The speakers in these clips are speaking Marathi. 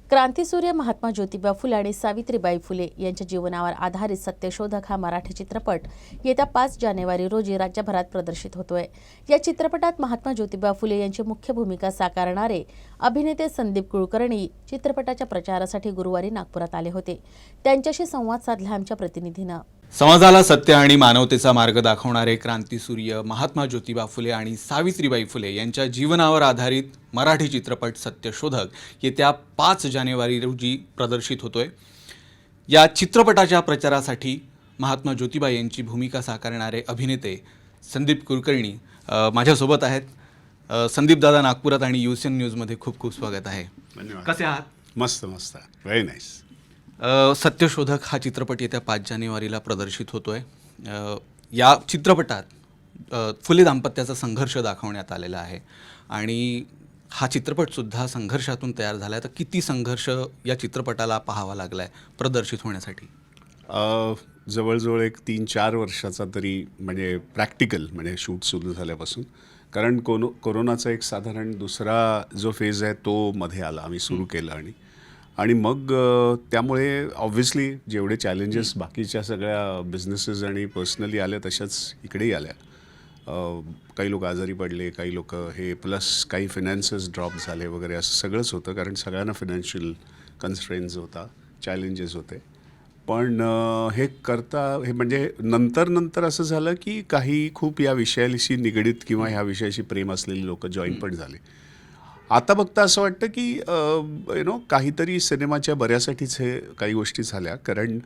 क्रांतीसूर्य महात्मा ज्योतिबा फुले आणि सावित्रीबाई फुले यांच्या जीवनावर आधारित सत्यशोधक हा मराठी चित्रपट येत्या 5 जानेवारी रोजी राज्यभरात प्रदर्शित होतोय। या चित्रपटात महात्मा ज्योतिबा फुले यांची मुख्य भूमिका साकारणारे अभिनेते संदीप कुलकर्णी चित्रपटाच्या प्रचारासाठी गुरुवारी नागपुरात आले होते। त्यांच्याशी संवाद साधला आमच्या प्रतिनिधीनं। समाजाला सत्य आणि मानवतेचा मार्ग दाखवणारे क्रांतीसूर्य महात्मा ज्योतिबा फुले आणि सावित्रीबाई फुले यांच्या जीवनावर आधारित मराठी चित्रपट सत्यशोधक येत्या 5 जानेवारी रोजी प्रदर्शित होतोय। या चित्रपटाच्या प्रचारासाठी महात्मा ज्योतिबा यांची भूमिका साकारणारे अभिनेते संदीप कुलकर्णी माझ्यासोबत आहेत। संदीप दादा, नागपुरात आणि यूएन न्यूजमध्ये खूप खूप स्वागत आहे। धन्यवाद। कसे आहात? मस्त मस्त, व्हेरी नाईस। सत्यशोधक हा चित्रपट येत्या 5 जानेवारीला प्रदर्शित होतोय। या चित्रपटात फुले दाम्पत्याचा संघर्ष दाखवण्यात आलेला आहे आणि हा चित्रपटसुद्धा संघर्षातून तयार झाला आहे। तर किती संघर्ष या चित्रपटाला पाहावा लागला आहे प्रदर्शित होण्यासाठी? जवळजवळ एक 3-4 वर्षाचा तरी म्हणजे प्रॅक्टिकल म्हणजे शूट सुरू झाल्यापासून, कारण कोरोनाचा एक साधारण दुसरा जो फेज आहे तो मध्ये आला, आम्ही सुरू केलं आणि मग त्यामुळे ऑब्व्हियसली जेवढे चॅलेंजेस बाकीच्या सगळ्या बिझनेसेस आणि पर्सनली आल्या तशाच इकडेही आल्या। काही लोक आजारी पडले, काही लोक हे प्लस काही फायनान्सेस ड्रॉप झाले वगैरे, असं सगळंच होतं, कारण सगळ्यांना फायनान्शियल कन्स्ट्रेन्स होता, चॅलेंजेस होते। पण हे म्हणजे नंतर असं झालं की काही खूप या विषयाशी निगडीत किंवा ह्या विषयाशी प्रेम असलेली लोक जॉईन पण झाले। आता बघता असं वाटतं की काहीतरी सिनेमाच्या बऱ्यासाठीच हे काही गोष्टी झाल्या, कारण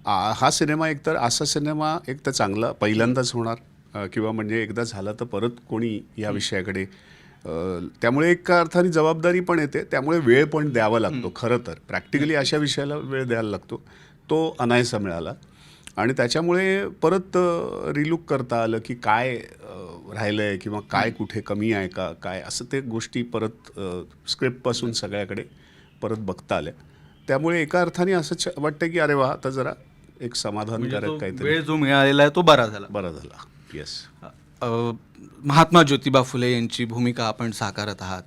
हा सिनेमा एकतर असा सिनेमा एक तर चांगला पहिल्यांदाच होणार किंवा म्हणजे एकदा झाला तर परत कोणी या विषयाकडे, त्यामुळे एका अर्थाने जबाबदारी पण येते, त्यामुळे वेळ पण द्यावा लागतो। खरं तर प्रॅक्टिकली अशा विषयाला वेळ द्यायला लागतो, तो अनायसा मिळाला आणि त्याच्यामुळे परत रिलुक करता आलं की काय राहिलं आहे किंवा काय कुठे कमी आहे का काय, असं ते गोष्टी परत स्क्रिप्टपासून सगळ्याकडे परत बघता आल्या। त्यामुळे एका अर्थाने असं वाटतं की अरे वा, आता जरा एक समाधानकारक काहीतरी वेळ जो मिळालेला आहे तो बरा झाला। येस। महात्मा ज्योतिबा फुले यांची भूमिका आपण साकारत आहात,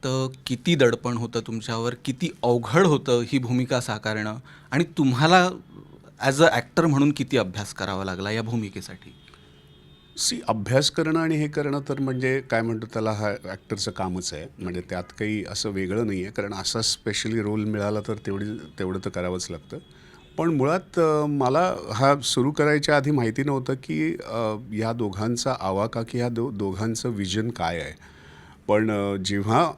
तर किती दडपण होतं तुमच्यावर, किती अवघड होतं ही भूमिका साकारणं, आणि तुम्हाला ॲज अ ॲक्टर म्हणून किती अभ्यास करावा लागला या भूमिकेसाठी? अभ्यास करणं आणि हे करणं तर म्हणजे काय म्हणतो त्याला, हा ॲक्टरचं कामच आहे, म्हणजे त्यात काही असं वेगळं नाही आहे, कारण असा स्पेशली रोल मिळाला तर तेवढं तर करावंच लागतं। पण मुळात मला हा सुरू करायच्या आधी माहिती नव्हतं की ह्या दोघांचा आवाका की ह्या दोघांचं विजन काय आहे। पण जेव्हा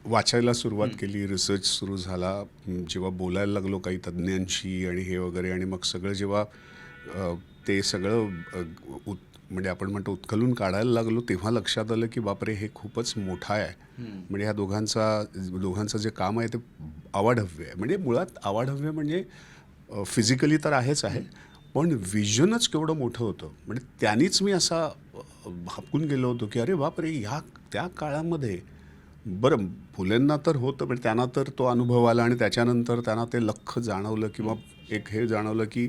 वाचायला सुरुवात केली, रिसर्च सुरू झाला, जेव्हा बोलायला लागलो काही तज्ज्ञांशी आणि हे वगैरे, आणि मग सगळं जेव्हा ते सगळं म्हणजे आपण म्हणतो उत्खलून काढायला लागलो, तेव्हा लक्षात आलं की बापरे, हे खूपच मोठं आहे। म्हणजे ह्या दोघांचं जे काम आहे ते अवाढव्य आहे। म्हणजे मुळात अवाढव्य म्हणजे फिजिकली तर आहेच आहे, पण विजनच केवढं मोठं होतं। म्हणजे त्यांनीच मी असा हापून गेलो होतो की अरे बापरे, त्या काळामध्ये बरं फुलेंना तर होतं, पण त्यांना तर तो अनुभव आला आणि त्याच्यानंतर त्यांना ते लख्ख जाणवलं किंवा एक हे जाणवलं की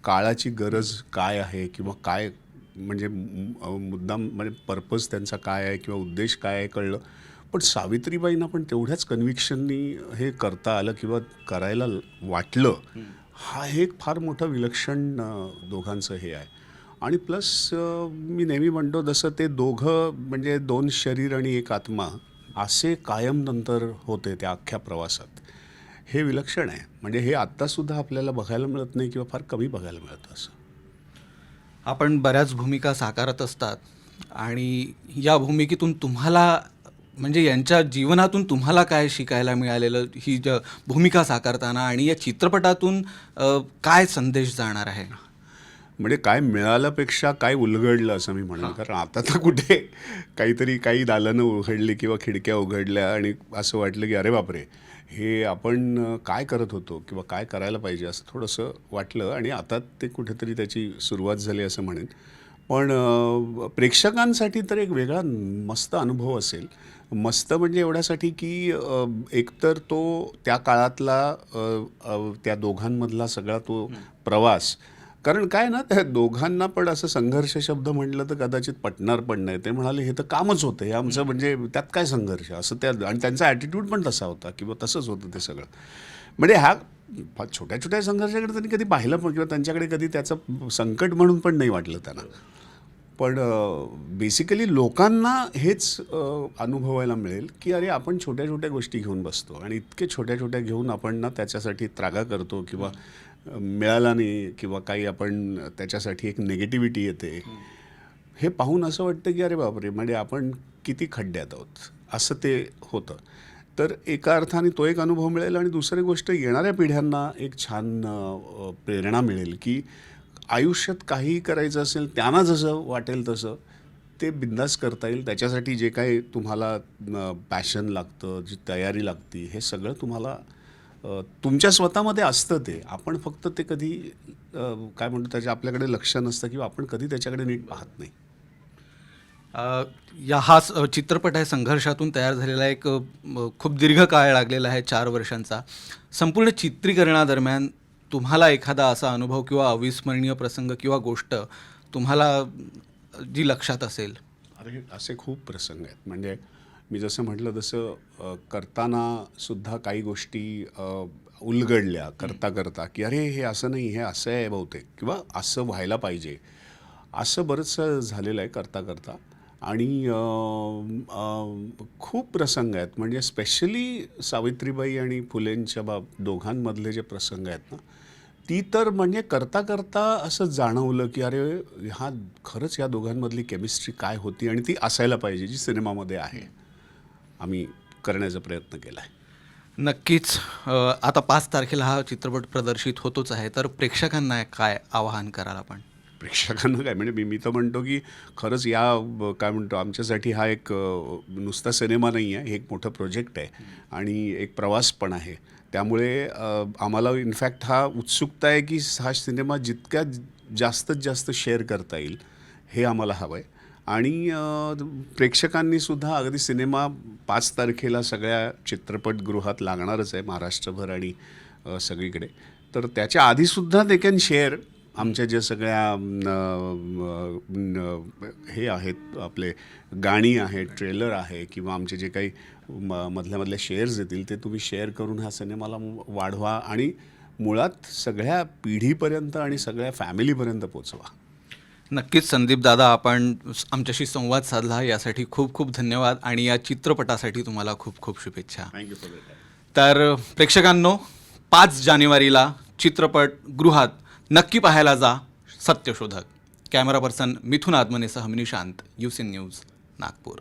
काळाची गरज काय आहे किंवा काय म्हणजे मुद्दाम म्हणजे पर्पज त्यांचा काय आहे किंवा उद्देश काय आहे कळलं। पण सावित्रीबाईंना पण तेवढ्याच कन्व्हिक्शननी हे करता आलं किंवा करायला वाटलं। हा एक फार मोठं विलक्षण दोघांचं हे आहे। आणि प्लस मी नेहमी म्हणतो जसं ते दोघं म्हणजे 2 शरीर आणि 1 आत्मा असे कायम नंतर होते त्या अख्ख्या प्रवासात, हे विलक्षण आहे। म्हणजे हे आत्तासुद्धा आपल्याला बघायला मिळत नाही किंवा फार कमी बघायला मिळतं। असं आपण बऱ्याच भूमिका साकारत असतात आणि या भूमिकेतून तुम्हाला म्हणजे यांच्या जीवनातून तुम्हाला काय शिकायला मिळालेलं ही भूमिका साकारताना, आणि या चित्रपटातून काय संदेश जाणार आहे? म्हणजे काय मिळाल्यापेक्षा काय उलगडलं असं मी म्हणेन, कारण आता तर कुठे काही दालनं उघडली किंवा खिडक्या उघडल्या आणि असं वाटलं की अरे बापरे, हे आपण काय करत होतो किंवा काय करायला पाहिजे असं थोडंसं वाटलं, आणि आता ते कुठेतरी त्याची सुरुवात झाली असं म्हणेन। पण प्रेक्षकांसाठी तर एक वेगळा मस्त अनुभव असेल। मस्त म्हणजे एवढ्यासाठी की एकतर तो त्या काळातला त्या दोघांमधला सगळा तो प्रवास, कारण काय ना, त्या दोघांना पण असं संघर्ष शब्द म्हटलं तर कदाचित पटणार पण नाही. ते म्हणाले हे तर कामच होतं, हे आमचं म्हणजे त्यात काय संघर्ष असं त्या, आणि त्यांचा ॲटिट्यूड पण तसा होता किंवा तसंच होतं ते सगळं. म्हणजे हा छोट्या छोट्या संघर्षाकडे त्यांनी कधी पाहिलं पण किंवा त्यांच्याकडे कधी त्याचं संकट म्हणून पण नाही वाटलं त्यांना. पण बेसिकली लोकांना हेच अनुभवायला मिळेल की अरे आपण छोट्या छोट्या गोष्टी घेऊन बसतो आणि इतके छोट्या छोट्या घेऊन आपण ना त्याच्यासाठी त्रागा करतो किंवा मिळाला नाही किंवा काही आपण त्याच्यासाठी एक निगेटिव्हिटी येते. हे पाहून असं वाटतं की अरे बापरे, म्हणजे आपण किती खड्ड्यात आहोत असं ते होतं. तर एका अर्थाने तो एक अनुभव मिळेल आणि दुसरी गोष्ट येणाऱ्या पिढ्यांना एक छान प्रेरणा मिळेल की आयुष्यात काहीही करायचं असेल त्यांना जसं वाटेल तसं ते बिंदास करता येईल. त्याच्यासाठी जे काही तुम्हाला पॅशन लागतं, जी तयारी लागती, हे सगळं तुम्हाला तुमच्या स्वतःमध्ये असतं. ते आपण फक्त ते कधी काय म्हणतो त्याच्या आपल्याकडे लक्ष नसतं किंवा आपण कधी त्याच्याकडे नीट पाहत नाही. चित्रपट आहे संघर्षातून तयार झालेला एक खूप दीर्घ काळ लागलेला आहे, 4 वर्षांचा. संपूर्ण चित्रीकरणादरम्यान तुम्हाला एखादा असा अनुभव किंवा अविस्मरणीय प्रसंग किंवा गोष्ट तुम्हाला जी लक्षात असेल? अरे असे खूप प्रसंग आहेत. म्हणजे मी जसं म्हटलं तसं करताना सुद्धा काही गोष्टी उलगडल्या करता की अरे हे असं नाही, हे असं आहे बहुतेक किंवा असं व्हायला पाहिजे, असं बरंचसं झालेलं आहे करता. आणि खूप प्रसंग आहेत. म्हणजे स्पेशली सावित्रीबाई आणि फुलेंच्या दोघांमधले जे प्रसंग आहेत ना, ती तर म्हणजे करता असं जाणवलं की अरे हा खरंच या दोघांमधली केमिस्ट्री काय होती आणि ती असायला पाहिजे जी सिनेमामध्ये आहे. आम्ही करण्याचा प्रयत्न केला आहे. नक्कीच. आता 5 तारखेला हा चित्रपट प्रदर्शित होतोच आहे, तर प्रेक्षकांना काय आवाहन कराल आपण? प्रेक्षकांना काय म्हणजे मी तर म्हणतो की खरंच या काय म्हणतो आमच्यासाठी हा एक नुसता सिनेमा नाही आहे, हे एक मोठं प्रोजेक्ट आहे आणि एक प्रवास पण आहे. त्यामुळे आम्हाला इनफॅक्ट हा उत्सुकता आहे की हा सिनेमा जितक्या जास्तीत जास्त शेअर करता येईल हे आम्हाला हवं आहे. आणि प्रेक्षकांनीसुद्धा अगदी सिनेमा 5 तारखेला सगळ्या चित्रपटगृहात लागणारच आहे महाराष्ट्रभर आणि सगळीकडे. तर त्याच्या आधीसुद्धा दे कॅन शेअर आमच्या ज्या सगळ्या हे आहेत आपले गाणी आहेत, ट्रेलर आहे किंवा आमचे जे काही मधल्या शेअर्स येतील ते तुम्ही शेअर करून ह्या सिनेमाला वाढवा आणि मुळात सगळ्या पिढीपर्यंत आणि सगळ्या फॅमिलीपर्यंत पोचवा. नक्कीच संदीप दादा, आपण आमच्याशी संवाद साधला यासाठी खूप खूप धन्यवाद आणि या चित्रपटासाठी तुम्हाला खूप खूप शुभेच्छा. Thank you for that. तर प्रेक्षकांनो, 5 जानेवारीला चित्रपट गृहात नक्की पाहायला जा, सत्यशोधक. कॅमेरा पर्सन मिथुन आदमनेसह मी निशांत, UCN न्यूज, नागपूर.